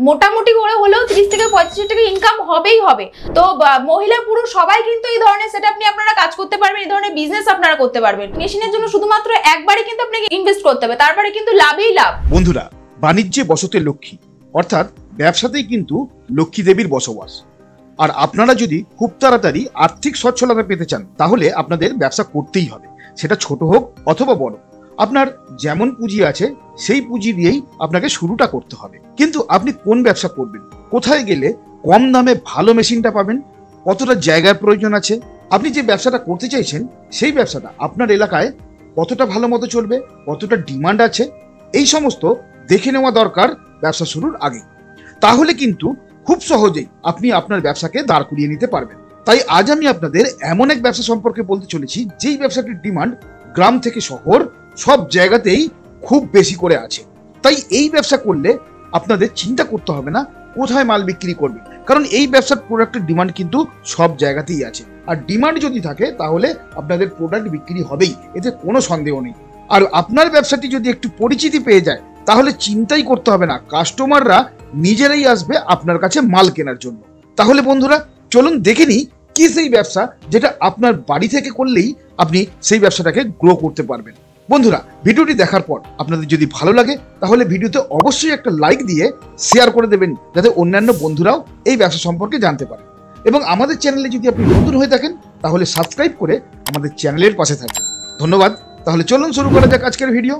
মোটামুটি করে হলেও 30 থেকে 35 টাকা ইনকাম হবেই হবে। তো মহিলা পুরুষ সবাই কিন্তু এই ধরনের সেটআপ নিয়ে আপনারা কাজ করতে পারবেন, এই ধরনের বিজনেস আপনারা করতে পারবেন। মেশিনের জন্য শুধুমাত্র একবারই কিন্তু আপনাকে ইনভেস্ট করতে হবে, তারপরে কিন্তু লাভই লাভ। বন্ধুরা, বাণিজ্যে বসতে লক্ষ্মী, অর্থাৎ ব্যবসাতেই কিন্তু লক্ষ্মী দেবীর বসবাস। আর আপনারা যদি খুব তাড়াতাড়ি আর্থিক সচ্ছলতা পেতে চান তাহলে আপনাদের ব্যবসা করতেই হবে, সেটা ছোট হোক অথবা বড়। আপনার যেমন পুঁজি আছে সেই পুঁজি দিয়েই আপনাকে শুরুটা করতে হবে। কিন্তু আপনি কোন ব্যবসা করবেন, কোথায় গেলে কম দামে ভালো মেশিনটা পাবেন, কতটা জায়গার প্রয়োজন আছে, আপনি যে ব্যবসাটা করতে চাইছেন সেই ব্যবসাটা আপনার এলাকায় কতটা ভালো মতো চলবে, কতটা ডিমান্ড আছে, এই সমস্ত দেখে নেওয়া দরকার ব্যবসা শুরুর আগে। তাহলে কিন্তু খুব সহজেই আপনি আপনার ব্যবসাকে দাঁড় করিয়ে নিতে পারবেন। তাই আজ আমি আপনাদের এমন এক ব্যবসা সম্পর্কে বলতে চলেছি যেই ব্যবসাটির ডিমান্ড গ্রাম থেকে শহর সব জায়গাতেই খুব বেশি করে আছে। তাই এই ব্যবসা করলে আপনাদের চিন্তা করতে হবে না কোথায় মাল বিক্রি করবেন, কারণ এই ব্যবসার প্রোডাক্টের ডিমান্ড কিন্তু সব জায়গাতেই আছে। আর ডিমান্ড যদি থাকে তাহলে আপনাদের প্রোডাক্ট বিক্রি হবেই, এতে কোনো সন্দেহ নেই। আর আপনার ব্যবসাটি যদি একটু পরিচিতি পেয়ে যায় তাহলে চিন্তাই করতে হবে না, কাস্টমাররা নিজেরাই আসবে আপনার কাছে মাল কেনার জন্য। তাহলে বন্ধুরা চলুন দেখে নিই কি সেই ব্যবসা যেটা আপনার বাড়ি থেকে করলেই আপনি সেই ব্যবসাটাকে গ্রো করতে পারবেন। বন্ধুরা, ভিডিওটি দেখার পর আপনাদের যদি ভালো লাগে তাহলে ভিডিওতে অবশ্যই একটা লাইক দিয়ে শেয়ার করে দেবেন, যাতে অন্যান্য বন্ধুরাও এই ব্যবসা সম্পর্কে জানতে পারে। এবং আমাদের চ্যানেলে যদি আপনি নতুন হয়ে থাকেন তাহলে সাবস্ক্রাইব করে আমাদের চ্যানেলের পাশে থাকবেন। ধন্যবাদ। তাহলে চলুন শুরু করা যাক আজকের ভিডিও।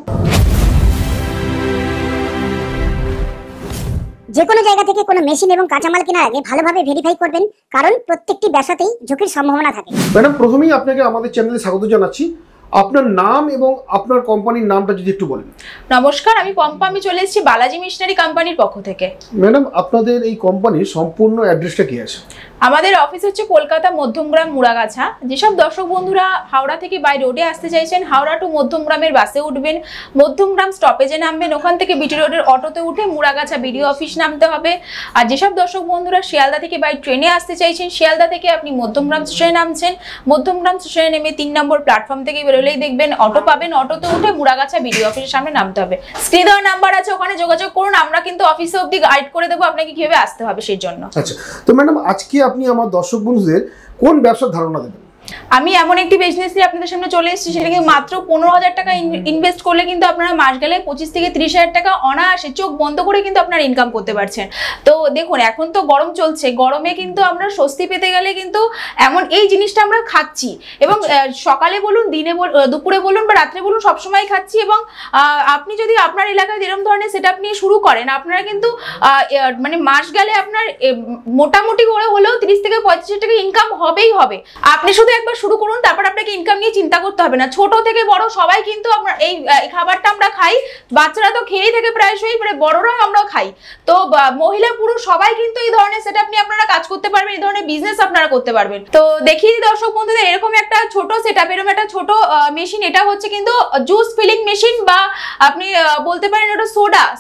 যে কোনো জায়গা থেকে কোনো মেশিন এবং কাঁচামাল কেনার আগে ভালোভাবে ভেরিফাই করবেন, কারণ প্রত্যেকটি ব্যবসাতেই ঝুঁকির সম্ভাবনা থাকে। ম্যাডাম, প্রথমেই আপনাকে আমাদের চ্যানেলে স্বাগত জানাচ্ছি। আপনার নাম এবং আপনার কোম্পানির নামটা যদি একটু বলেন। নমস্কার, আমি পম্পা, আমি চলে এসেছি বালাজি মিশনারি কোম্পানির পক্ষ থেকে। ম্যাডাম, আপনাদের এই কোম্পানির সম্পূর্ণ অ্যাড্রেসটা কি আছে? আমাদের অফিস হচ্ছে কলকাতা মধ্যমগ্রাম মুড়াগাছা। যেসব দর্শক বন্ধুরা হাওড়া থেকে বাই রোডে আসতে চাইছেন, হাওড়া টু মধ্যমগ্রামের বাসে উঠবেন, মধ্যমগ্রাম স্টপেজে নামবেন, ওখান থেকে বিটি রোডের অটোতে উঠে মুড়াগাছা বিডিও অফিস নামতে হবে। আর যেসব দর্শক বন্ধুরা শিয়ালদা থেকে বাই ট্রেনে আসতে চাইছেন, শিয়ালদা থেকে আপনি মধ্যমগ্রাম স্টেশনে নামছেন, মধ্যমগ্রাম স্টেশনে নেমে 3 নম্বর প্ল্যাটফর্ম থেকে বেরোলেই দেখবেন অটো পাবেন, অটোতে উঠে মুড়াগাছা বিডিও অফিসের সামনে নামতে হবে। স্ক্রিনে দেওয়া নাম্বার আছে, ওখানে যোগাযোগ করুন। আমরা কিন্তু অফিসে অবধি গাইড করে দেবো আপনাকে কিভাবে আসতে হবে সেই জন্য। আচ্ছা, তো ম্যাডাম আজকে আপনি আমার দর্শক বন্ধুদের কোন ব্যবসার ধারণা দেবেন? আমি এমন একটি বিজনেস নিয়ে আপনাদের সামনে চলে এসেছি, সেটাকে মাত্র 15,000 টাকা ইনভেস্ট করলে কিন্তু আপনারা মাস গেলে 25 থেকে 30,000 টাকা অনায়াসে চোখ বন্ধ করে কিন্তু আপনারা ইনকাম করতে পারছেন। তো দেখুন, এখন তো গরম চলছে, গরমে কিন্তু আমরা স্বস্তি পেতে গেলে কিন্তু এমন এই জিনিসটা আমরা খাচ্ছি, এবং সকালে বলুন, দিনে দুপুরে বলুন বা রাত্রে বলুন, সবসময় খাচ্ছি। এবং আপনি যদি আপনার এলাকায় এরকম ধরনের সেটআপ নিয়ে শুরু করেন, আপনারা কিন্তু মানে মাস গেলে আপনার মোটামুটি করে হলেও 30 থেকে 35 টাকা ইনকাম হবেই হবে। আপনি শুধু একবার শুরু করুন, তারপর আপনাকে ইনকাম নিয়ে চিন্তা করতে হবে না। ছোট থেকে বড় সবাই কিন্তু আমরা এই খাবারটা আমরা খাই, বাচ্চারা তো খেয়েই থাকে প্রায়শই, মানে বড়রাও আমরা খাই। তো মহিলা পুরুষ সবাই কিন্তু এই ধরনের সেটআপ নিয়ে আপনারা কাজ করতে পারবেন, এই ধরনের বিজনেস আপনারা করতে পারবেন। তো দেখিয়ে দিই দর্শক বন্ধুদের, এরকম একটা ছোট সেটআপ, এরকম একটা ছোট মেশিন। এটা হচ্ছে কিন্তু জুস ফিলিং মেশিন, বা আপনি বলতে পারেন ওটা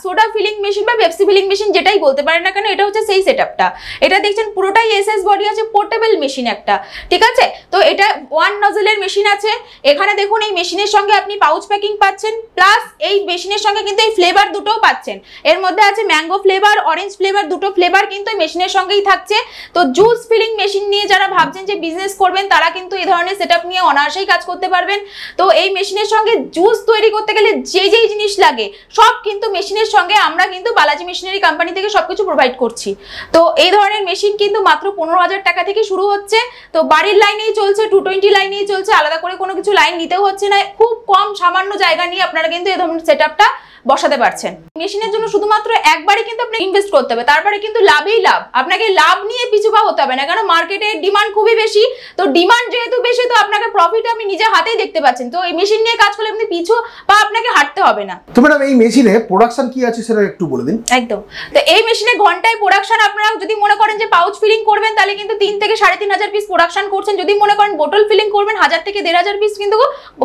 সোডা ফিলিং মেশিন বা পেপসি ফিলিং মেশিন, যেটাই বলতে পারেন না কেন, এটা হচ্ছে সেই সেটআপটা। এটা দেখছেন পুরোটাই এসএস বডি আছে, পোর্টেবল মেশিন একটা, ঠিক আছে। তো এটা 1 নজলের মেশিন আছে। এখানে দেখুন এই মেশিনের সঙ্গে আপনি পাউচ প্যাকিং পাচ্ছেন, প্লাস এই মেশিনের সঙ্গে কিন্তু এই ফ্লেভার দুটোও পাচ্ছেন। এর মধ্যে আছে ম্যাঙ্গো ফ্লেভার, অরেঞ্জ ফ্লেভার, দুটো ফ্লেভার কিন্তু এই মেশিনের সঙ্গেই থাকছে। তো জুস ফিলিং মেশিন নিয়ে যারা ভাবছেন যে বিজনেস করবেন, তারা কিন্তু এই ধরনের সেটআপ নিয়ে অনায়াসেই কাজ করতে পারবেন। তো এই মেশিনের সঙ্গে জুস তৈরি করতে গেলে যেই জিনিস লাগে সব কিন্তু মেশিনের সঙ্গে আমরা কিন্তু বালাজি মিশনারি কোম্পানি থেকে সবকিছু প্রোভাইড করছি। তো এই ধরনের মেশিন কিন্তু মাত্র 15,000 টাকা থেকে শুরু হচ্ছে। তো বাড়ির লাইনেই চলছে, 220 লাইনেই চলছে, আলাদা করে কোনো কিছু লাইন নিতেও হচ্ছে না। খুব কম সামান্য জায়গা নিয়ে আপনারা কিন্তু এই ধরনের সেটআপটা বসাতে পারছেন। মেশিনের জন্য শুধুমাত্র একবারই কিন্তু আপনাকে ইনভেস্ট করতে হবে, তারপরে কিন্তু লাভই লাভ। আপনাকে লাভ নিয়ে পিছুপা হতে হবে না, কারণ মার্কেটে ডিমান্ড খুবই বেশি। তো ডিমান্ড যেহেতু বেশি, তো আপনাকে প্রফিট আপনি নিজে হাতেই দেখতে পাচ্ছেন। তো এই মেশিন নিয়ে কাজ করলে আপনি পিছু বা আপনাকে হাঁটতে হবে না। তো ম্যাডাম, এই মেশিনে প্রোডাকশন কি আছে সেটা একটু বলে দিন। একদম। তো এই মেশিনে ঘন্টায় প্রোডাকশন, আপনারা যদি মনে করেন যে পাউচ ফিলিং করবেন তাহলে কিন্তু 3 থেকে 3,500 পিস প্রোডাকশন করছেন। যদি মনে করেন বোতল ফিলিং করবেন 1000 থেকে 1,500 পিস কিন্তু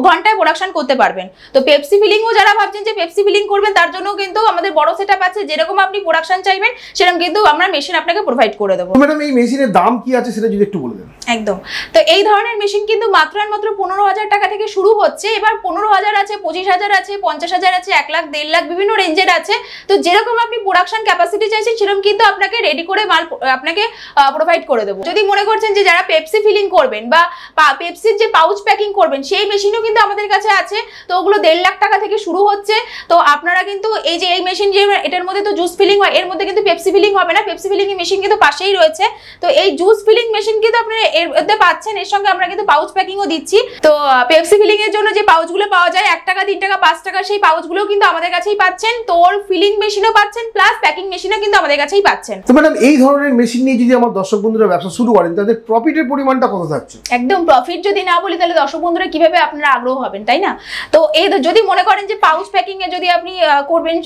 ঘন্টায় প্রোডাকশন করতে পারবেন। তো পেপসি ফিলিংও যারা ভাবছেন যে পেপসি ফিলিং করবেন, তার জন্য কিন্তু আমাদের বড় সেটআপ আছে, যেরকম আপনি প্রোডাকশন চাইবেন সেরকম কিন্তু আমরা মেশিন আপনাকে প্রোভাইড করে দেব। ম্যাডাম, এই মেশিনের দাম কি আছে সেটা যদি একটু বলে দেন। একদম। তো এই ধরনের মেশিন কিন্তু মাত্র আর মাত্র 15,000 টাকা থেকে শুরু হচ্ছে। এবার 15,000 আছে, 25,000 আছে, 50,000 আছে, 1 লাখ, 1.5 লাখ বিভিন্ন রেঞ্জের আছে। তো যেরকম আপনি প্রোডাকশন ক্যাপাসিটি চাইছেন সেরকম কিন্তু আপনাকে রেডি করে মাল আপনাকে প্রোভাইড করে দেবো। যদি মনে করছেন যে যারা পেপসি ফিলিং করবেন বা পেপসির যে পাউচ প্যাকিং করবেন সেই মেশিনও কিন্তু আমাদের কাছে আছে। তো ওগুলো 1.5 লাখ টাকা থেকে শুরু হচ্ছে। তো আপনারা কিন্তু এই যে এই মেশিন যে এটার মধ্যে তো জুস ফিলিং হয়, এর মধ্যে কিন্তু পেপসি ফিলিং হবে না। পেপসি ফিলিং এর মেশিন কিন্তু পাশেই রয়েছে। তো এই জুস ফিলিং মেশিন কিন্তু আপনারা এর মধ্যে পাচ্ছেন। এর সঙ্গে আমরা কিন্তু পাউচ প্যাকিংও দিচ্ছি। তো পেপসি ফিলিং এর জন্য যে পাউচগুলো পাওয়া যায় 1 টাকা, 3 টাকা, 5 টাকা, সেই পাউচগুলো কিন্তু আমাদের কাছেই পাচ্ছেন। তো ওর ফিলিং মেশিনও পাচ্ছেন প্লাস প্যাকিং মেশিনও কিন্তু আমাদের কাছেই পাচ্ছেন। তো ম্যাডাম এই ধরনের মেশিন নিয়ে যদি আমার দর্শক বন্ধুরা ব্যবসা শুরু করেন তাদের প্রফিটের পরিমাণটা কত থাকছে? একদম প্রফিট যদি না বলি তাহলে দর্শক বন্ধুরা কিভাবে আপনারা আগ্রহ হবেন, তাই না? তো এই যদি মনে করেন যে পাউচ প্যাকিং এ যদি আপনি করবেন,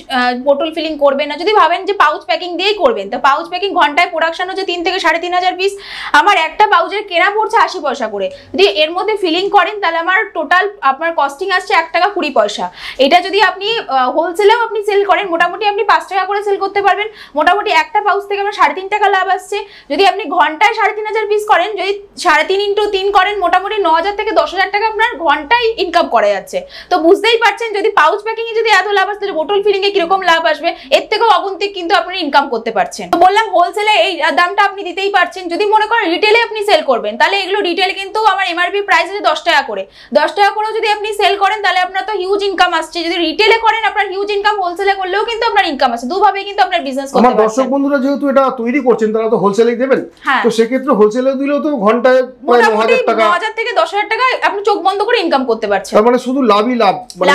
বোতল ফিলিং করবেন না, যদি ভাবেন যে পাউচ প্যাকিং দিয়েই করবেন, তো পাউচ প্যাকিং ঘন্টায় প্রোডাকশন হচ্ছে 3 থেকে 3,500 পিস। আমার একটা পাউচের কেনা পড়ছে 80 পয়সা করে। যদি এর মধ্যে ফিলিং করেন তাহলে আমার টোটাল আপনার কস্টিং আসছে 1 টাকা 20 পয়সা। এটা যদি আপনি হোলসেলেও আপনি সেল করেন মোটামুটি আপনি 5 টাকা করে সেল করতে পারবেন। মোটামুটি একটা পাউচ থেকে আমার 3.5 টাকা লাভ আসছে। যদি আপনি ঘন্টায় 3,500 পিস করেন, যদি 3.5 × 3 করেন, মোটামুটি 9,000 থেকে 10,000 টাকা আপনার ঘন্টায় ইনকাম করা যাচ্ছে। তো বুঝতেই পারছেন যদি পাউচ প্যাকিং এ যদি এত লাভ আসছে, বোতল ফিলিং এ কিরকম লাভ আসবে, এর থেকেও অগুন্তিক কিন্তু আপনি ইনকাম করতে পারছেন। তো বললাম হোলসেলে এই দামটা আপনি দিতেই পারছেন। যদি মনে করেন রিটেলে আপনি সেল করবেন তাহলে এগুলো রিটেল কিন্তু আমার এমআরপি প্রাইস আছে 10 টাকা করে। 10 টাকা করেও যদি আপনি সেল করেন তাহলে আপনার তো হিউজ ইনকাম আসছে। যদি রিটেলে করেন আপনার হিউজ ইনকাম, হোলসেলে করলেও কিন্তু আপনার ইনকাম আছে। দুভাবে কিন্তু আপনার বিজনেস করতে পারছেন। আমার দর্শক বন্ধুরা যেহেতু এটা তৈরি করছেন তারা তো হোলসেলেই দেবেন। তো সেক্ষেত্রে হোলসেলে দিলেও তো ঘন্টায় প্রায় 9,000 টাকা, 9,000 থেকে 10,000 টাকা আপনি চোখ বন্ধ করে ইনকাম করতে পারছেন। তার মানে শুধু লাভই লাভ, মানে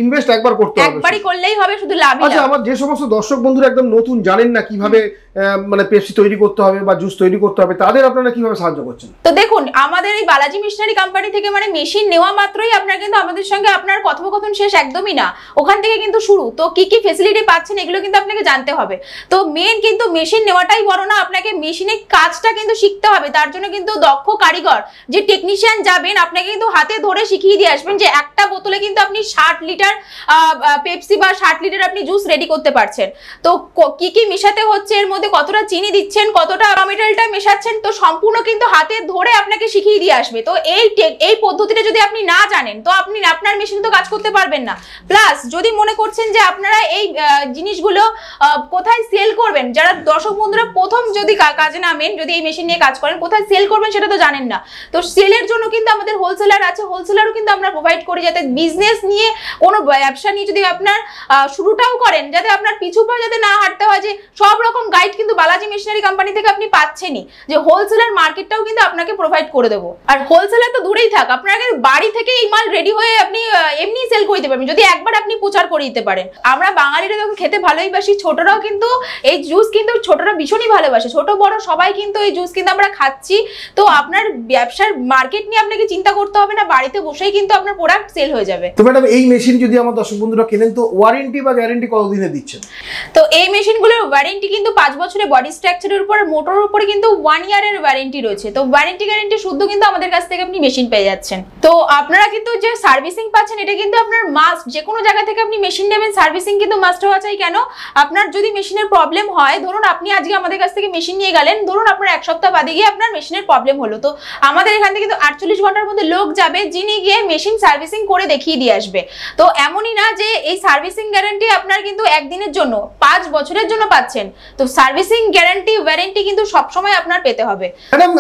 ইনভেস্ট একবার করতে হবে, একবারই করলেই হবে, শুধু লাভই লাভ। আচ্ছা, আমার যে সমস্ত দর্শক বন্ধুরা একদম নতুন, জানেন না কিভাবে মানে পেপসি তৈরি করতে হবে বা জুস তৈরি করতে হবে, তাদের আপনারা কিভাবে সাহায্য করছেন? তো দেখুন আমাদের এই বালাজি মিশনারি কোম্পানি থেকে মানে মেশিন নেওয়া মাত্রই আপনার কিন্তু আমাদের সঙ্গে আপনার কথোপকথন শেষ একদমই না, ওখান থেকে কিন্তু শুরু। তো কি কি ফ্যাসিলিটি পাচ্ছেন এগুলো কিন্তু আপনাকে জানতে হবে। তো মেন কিন্তু মেশিন নেওয়াটাই বড় না, আপনাকে মেশিনের কাজটা কিন্তু শিখতে হবে। তার জন্য কিন্তু দক্ষ কারিগর যে টেকনিশিয়ান যাবেন আপনাকে কিন্তু হাতে ধরে শিখিয়ে দিয়ে আসবেন যে একটা বোতলে কিন্তু আপনি 60 লিটার পেপসি বা 60 লিটার আপনি জুস রেডি করতে পারছেন। তো কি কি মেশাতে হচ্ছে, এর মধ্যে কতটা চিনি দিচ্ছেন, কতটা মেটেরিয়ালটা মেশাচ্ছেন, তো সম্পূর্ণ কিন্তু হাতে ধরে আপনাকে শিখিয়ে দিয়ে আসবে। তো এই পদ্ধতিটা যদি আপনি না জানেন তো আপনি আপনার মেশিন তো কাজ করতে পারবেন না। প্লাস যদি মনে করছেন যে আপনারা এই জিনিসগুলো কোথায় সেল করবেন, যারা দর্শক বন্ধুরা প্রথম যদি কাজে নামেন, যদি এই মেশিন নিয়ে কাজ করেন, কোথায় সেল করবেন সেটা তো জানেন না। তো সেলের জন্য কিন্তু আমাদের হোলসেলার আছে, হোলসেলারও কিন্তু আমরা প্রোভাইড করি, যাতে বিজনেস নিয়ে কোনো ব্যবসা নিয়ে যদি আপনার শুরুটাও করেন যাতে আপনার পিছু পা যাতে না হাঁটতে হয়। যে সব রকম গাইড কিন্তু বালাজি মিশনারি কোম্পানি থেকে আপনি পাচ্ছেনই, যে হোলসেলার মার্কেটটাও কিন্তু আপনাকে প্রোভাইড করে দেবো। আর হোলসেলার তো দূরেই থাক, আপনারা কিন্তু বাড়ি থেকে এই মাল রেডি হয়ে আপনি এমনি সেল করে দিতে পারবেন যদি একবার আপনি প্রচার করে দিতে পারেন। আমরা বাঙালিরা যখন খেতে ভালোই বাসি, ছোটরাও কিন্তু এই জুস কিন্তু ছোটরা ভীষণই ভালোবাসে, ছোট বড় সবাই কিন্তু এই জুস কিন্তু আমরা খাচ্ছি। তো আপনার ব্যবসার মার্কেট নিয়ে আপনাকে চিন্তা করতে হবে না, বাড়িতে বসেই কিন্তু আপনার প্রোডাক্ট সেল হয়ে যাবে। তো ম্যাডাম এই মেশিন যদি আমার দর্শক বন্ধুরা কেনেন তো ওয়ারেন্টি বা গ্যারান্টি কতদিনে দিচ্ছেন? তো এই মেশিনগুলোর ওয়ারেন্টি কিন্তু 5 বছরের, বডি স্ট্রাকচারের উপর, মোটরের উপরে কিন্তু 1 ইয়ারের ওয়ারেন্টি রয়েছে। তো ওয়ারেন্টি গ্যারান্টি শুদ্ধ কিন্তু আমাদের কাছ থেকে আপনি মেশিন পেয়ে যাচ্ছেন। তো আপনারা কিন্তু যে সার্ভিসিং পাচ্ছেন এটা কিন্তু আপনার মাস্ট, যে কোনো জায়গা থেকে আপনি মেশিন নেবেন সার্ভিসিং কিন্তু মাস্ট হওয়া চাই। কেন? আপনার যদি মেশিনের প্রবলেম হয়, ধরুন আপনি আজকে আমাদের কাছ থেকে মেশিন নিয়ে গেলেন, ধরুন আপনার 1 সপ্তাহ বাদে গিয়ে আপনার মেশিনের প্রবলেম হলো, তো আমাদের এখান থেকে কিন্তু 48 ঘন্টার মধ্যে লোক যাবে যিনি গিয়ে মেশিন সার্ভিসিং করে দেখিয়ে দিয়ে আসবে। তো এমনই না যে এই সার্ভিসিং গ্যারান্টি আপনার কিন্তু একদিনের জন্য, 5 বছরের জন্য পাচ্ছেন। তো সার্ভিসিং গ্যারান্টি ওয়ারেন্টি কিন্তু সবসময় আপনার পেতে হবে। ম্যাডাম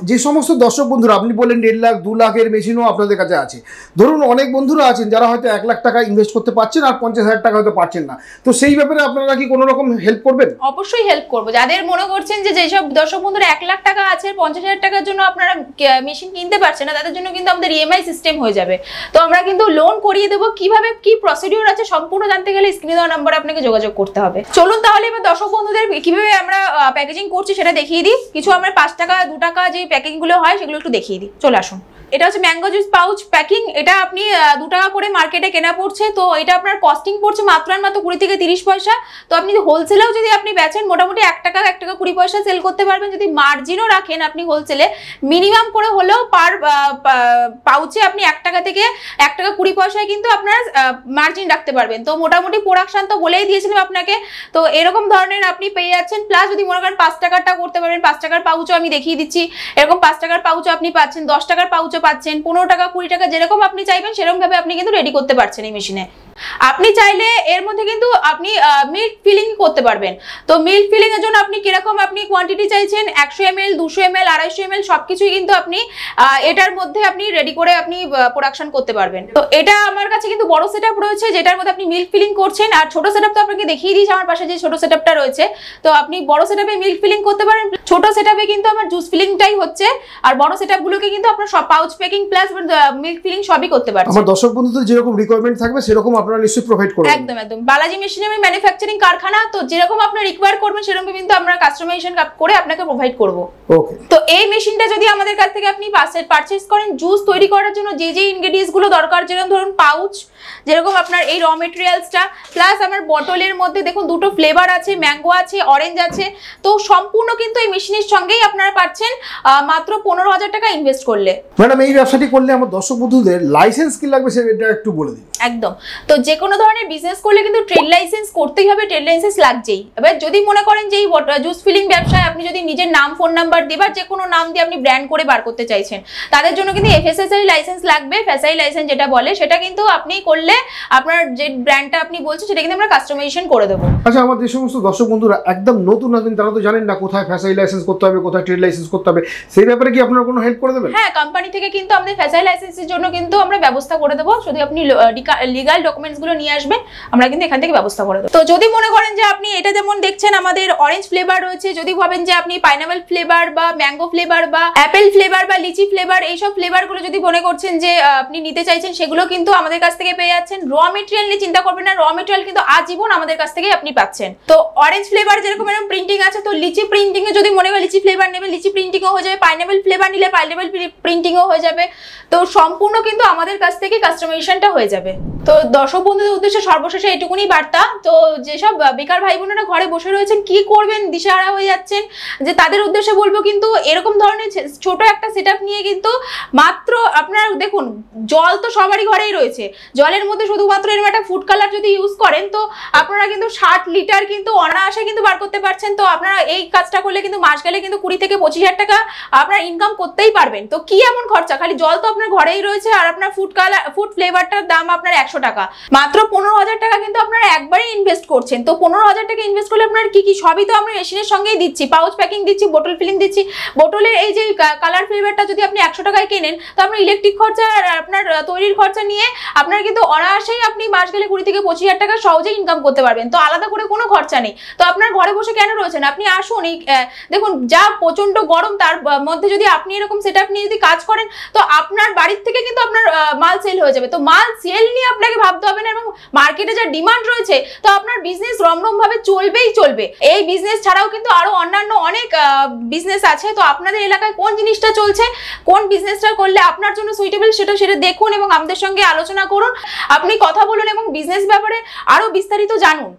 যে সমস্ত দর্শক বন্ধুরা আপনি বললেন 1.5 লাখ 2 লাখের মেশিনও আপনাদের কাছে আছে, ধরুন অনেক বন্ধুরা আছেন যারা হয়তো 1 লাখ টাকা ইনভেস্ট করতে পারছেন আর 50,000 টাকা হয়তো পারছেন না, তো সেই ব্যাপারে আপনারা কি কোনো রকম হেল্প করবেন? অবশ্যই হেল্প করবো। যাদের মনে করছেন যে যেসব দর্শক বন্ধুরা 1 লাখ টাকা আছে, 50,000 টাকার জন্য আপনারা মেশিন কিনতে পারছেন না, তাদের জন্য কিন্তু আমাদের ইএমআই সিস্টেম হয়ে যাবে। তো আমরা কিন্তু লোন করিয়ে দেবো। কিভাবে কি প্রসিডিউর আছে সম্পূর্ণ জানতে গেলে স্ক্রিনে দেওয়া নাম্বারে আপনাকে যোগাযোগ করতে হবে। চলুন তাহলে এবার দর্শক বন্ধুদের কিভাবে আমরা প্যাকেজিং করছি সেটা দেখিয়ে দিই। কিছু আমরা 5 টাকা 2 টাকা যে প্যাকেজিং গুলো হয় সেগুলো একটু দেখিয়ে দিই, চলে আসুন। এটা হচ্ছে ম্যাঙ্গো জুস পাউচ প্যাকিং। এটা আপনি 2 টাকা করে মার্কেটে কেনা পড়ছে, তো এটা আপনার কস্টিং পড়ছে মাত্র আর মাত্র 20 থেকে 30 পয়সা। তো আপনি হোলসেলেও যদি আপনি বেচেন মোটামুটি 1 টাকা 20 পয়সা সেল করতে পারবেন। যদি মার্জিনও রাখেন আপনি হোলসেলে, মিনিমাম করে হলেও পার পাউচে আপনি 1 টাকা থেকে 1 টাকা 20 পয়সায় কিন্তু আপনার মার্জিন রাখতে পারবেন। তো মোটামুটি প্রোডাকশন তো বলেই দিয়েছিলাম আপনাকে, তো এরকম ধরনের আপনি পেয়ে যাচ্ছেন। প্লাস যদি মনে করেন 5 টাকারটা করতে পারবেন, 5 টাকার পাউচও আমি দেখিয়ে দিচ্ছি। এরকম 5 টাকার পাউচও আপনি পাচ্ছেন, 10 টাকার পাউচও পাচ্ছেন, 15 টাকা 20 টাকা যেরকম আপনি চাইবেন সেরকম ভাবে আপনি কিন্তু রেডি করতে পারছেন এই মেশিনে। আপনি চাইলে এর মধ্যে কিন্তু আপনি মিল্ক ফিলিং করতে পারবেন। তো মিল্ক ফিলিং এর জন্য আপনি কিরকম আপনি কোয়ান্টিটি চাইছেন, 100 ml 200 ml 250 ml সবকিছুই কিন্তু আপনি এটার মধ্যে আপনি রেডি করে আপনি প্রোডাকশন করতে পারবেন। তো এটা আমার কাছে কিন্তু বড় সেটআপ রয়েছে যেটার মধ্যে আপনি মিল্ক ফিলিং করছেন। আর ছোট সেটআপ তো আপনাকে দেখিয়ে দিয়েছি আমার পাশে যে ছোট সেটআপটা রয়েছে। তো আপনি বড় সেটআপে মিল্ক ফিলিং করতে পারেন, ছোট সেটআপে কিন্তু আমার জুস ফিলিংটাই হচ্ছে। আর বড় সেটআপগুলোকে কিন্তু আপনার সব pouch packing plus milk filling সবই করতে পারছেন। আমার দর্শক বন্ধুদের যেরকম রিকোয়ারমেন্ট থাকবে সেরকম আপনারা নিশ্চয়ই প্রোভাইড করবেন। একদম একদম। বালাজি মেশিনারি ম্যানুফ্যাকচারিং কারখানা, তো যেরকম আপনার রিকোয়ার করবেন সেরকম কিন্তু আমরা কাস্টমাইজেশন করে আপনাকে প্রোভাইড করব। ওকে। তো এই মেশিনটা যদি আমাদের কাছ থেকে আপনি পারচেজ করেন, জুস তৈরি করার জন্য যে যে ইনগ্রেডিয়েন্টস গুলো দরকার, যেরকম ধরুন পাউচ, যেরকম আপনার এই র মেটেরিয়ালসটা, প্লাস আমার বটলের মধ্যে দেখুন 2টো ফ্লেভার আছে, ম্যাঙ্গো আছে, অরেঞ্জ আছে। তো সম্পূর্ণ কিন্তু এই মেশিনের সঙ্গেই আপনারা পাচ্ছেন মাত্র 15,000 টাকা ইনভেস্ট করলে। ম্যাডাম এই ব্যবসাটি করলে আমার দর্শক বন্ধুদের লাইসেন্স কি লাগবে সেটা একটু বলে দিন। একদম। তো যে কোনো ধরনের বিজনেস করলে কিন্তু ট্রেড লাইসেন্স করতেই হবে, ট্রেড লাইসেন্স লাগছেই। এবার যদি মনে করেন যে এই জুস ফিলিং ব্যবসায় আপনি যদি নিজের নাম ফোন নাম্বার দিয়ে বা যে কোনো নাম দিয়ে আপনি ব্র্যান্ড করে বার করতে চাইছেন, তাদের জন্য কিন্তু এফএসএসআই লাইসেন্স লাগবে। ফ্যাসাই লাইসেন্স যেটা বলে সেটা কিন্তু আপনি করলে আপনার যে ব্র্যান্ডটা আপনি বলছেন সেটা কিন্তু আমরা কাস্টমাইজেশন করে দেবো। আচ্ছা, আমার যে সমস্ত দর্শক বন্ধুরা একদম নতুন আছেন তারা তো জানেন না কোথায় ফ্যাসাই লাইসেন্স করতে হবে, কোথায় ট্রেড লাইসেন্স করতে হবে, সেই ব্যাপারে কি আপনারা কোনো হেল্প করে দেবেন? হ্যাঁ, কোম্পানি থেকে কিন্তু আমাদের ফ্যাসাই লাইসেন্সের জন্য কিন্তু আমরা ব্যবস্থা করে দেবো। শুধু আপনি লিগাল ডকুমেন্টস গুলো নিয়ে আসবেন, আমরা কিন্তু এখান থেকে ব্যবস্থা করে দেবো। তো যদি মনে করেন যে আপনি এটা যেমন দেখছেন আমাদের অরেঞ্জ ফ্লেভার রয়েছে, যদি ভাবেন যে আপনি পাইনাপল ফ্লেভার বা ম্যাঙ্গো ফ্লেভার বা অ্যাপেল ফ্লেভার বা লিচি ফ্লেভার, এইসব ফ্লেভার গুলো যদি মনে করছেন যে আপনি নিতে চাইছেন, সেগুলো কিন্তু আমাদের কাছ থেকে পেয়ে যাচ্ছেন। র মেটেরিয়াল নিয়ে চিন্তা করবেন না, র মেটেরিয়াল কিন্তু আজীবন আমাদের কাছ থেকে আপনি পাচ্ছেন। তো অরেঞ্জ ফ্লেভার যেরকম এরকম প্রিন্টিং আছে, তো লিচি প্রিন্টিং এ যদি মনে হয় লিচি ফ্লেভার নেবে, লিচি প্রিন্টিং ও হয়ে যাবে। পাইনাপল ফ্লেভার নিলে পাইনাপল প্রিন্টিং ও হয়ে যাবে। তো সম্পূর্ণ কিন্তু আমাদের কাছ থেকে কাস্টমাইজেশনটা হয়ে যাবে। তো দর্শক বন্ধুদের উদ্দেশ্যে সর্বশেষে এটুকুনি বার্তা, তো যেসব বেকার ভাই বোনেরা ঘরে বসে রয়েছেন, কি করবেন দিশাহারা হয়ে যাচ্ছেন, যে তাদের উদ্দেশ্যে বলবো কিন্তু এরকম ধরনের ছোট একটা সেটআপ নিয়ে কিন্তু মাত্র আপনারা দেখুন, জল তো সবারই ঘরেই রয়েছে, জলের মধ্যে শুধুমাত্র এরকম একটা ফুড কালার যদি ইউজ করেন তো আপনারা কিন্তু 60 লিটার কিন্তু অনায়াসে কিন্তু বার করতে পারছেন। তো আপনারা এই কাজটা করলে কিন্তু মাস গেলে কিন্তু 20 থেকে 25,000 টাকা আপনারা ইনকাম করতেই পারবেন। তো কি এমন খরচা, খালি জল তো আপনার ঘরেই রয়েছে, আর আপনার ফুড ফ্লেভারটার দাম আপনার 100 টাকা, মাত্র 15,000 টাকা কিন্তু আপনারা একবারই ইনভেস্ট করছেন। তো 15,000 টাকা ইনভেস্ট করলে আপনার কি কি সবই তো আমরা মেশিনের সঙ্গেই দিচ্ছি, পাউচ প্যাকিং দিচ্ছি, বোতল ফিলিং দিচ্ছি। বোতলের এই যে কালার ফ্লেভারটা যদি আপনি 100 টাকায় কেনেন, তো আপনার ইলেকট্রিক খরচা আর আপনার তৈরির খরচা নিয়ে আপনার কিন্তু অনায়াসেই আপনি মাস গেলে 20 থেকে 25,000 টাকা সহজেই ইনকাম করতে পারবেন। তো আলাদা করে কোনো খরচা নেই। তো আপনার ঘরে বসে কেন রয়েছেন, আপনি আসুন। এই দেখুন যা প্রচন্ড গরম, তার মধ্যে যদি আপনি এরকম সেটআপ নিয়ে যদি কাজ করেন, তো আপনার বাড়ির থেকে কিন্তু আপনার মাল সেল হয়ে যাবে। তো মাল সেল নিয়ে আপনাকে ভাবতে হবে না, এবং মার্কেটে যা ডিমান্ড রয়েছে, তো আপনার বিজনেস রমরম ভাবে চলবেই চলবে। এই বিজনেস ছাড়াও কিন্তু আরো অন্যান্য অনেক বিজনেস আছে। তো আপনাদের এলাকায় কোন জিনিসটা চলছে, কোন বিজনেসটা করলে আপনার জন্য সুইটেবল, সেটা দেখুন এবং আমাদের সঙ্গে আলোচনা করুন। আপনি কথা বলুন এবং বিজনেস ব্যাপারে আরো বিস্তারিত জানুন।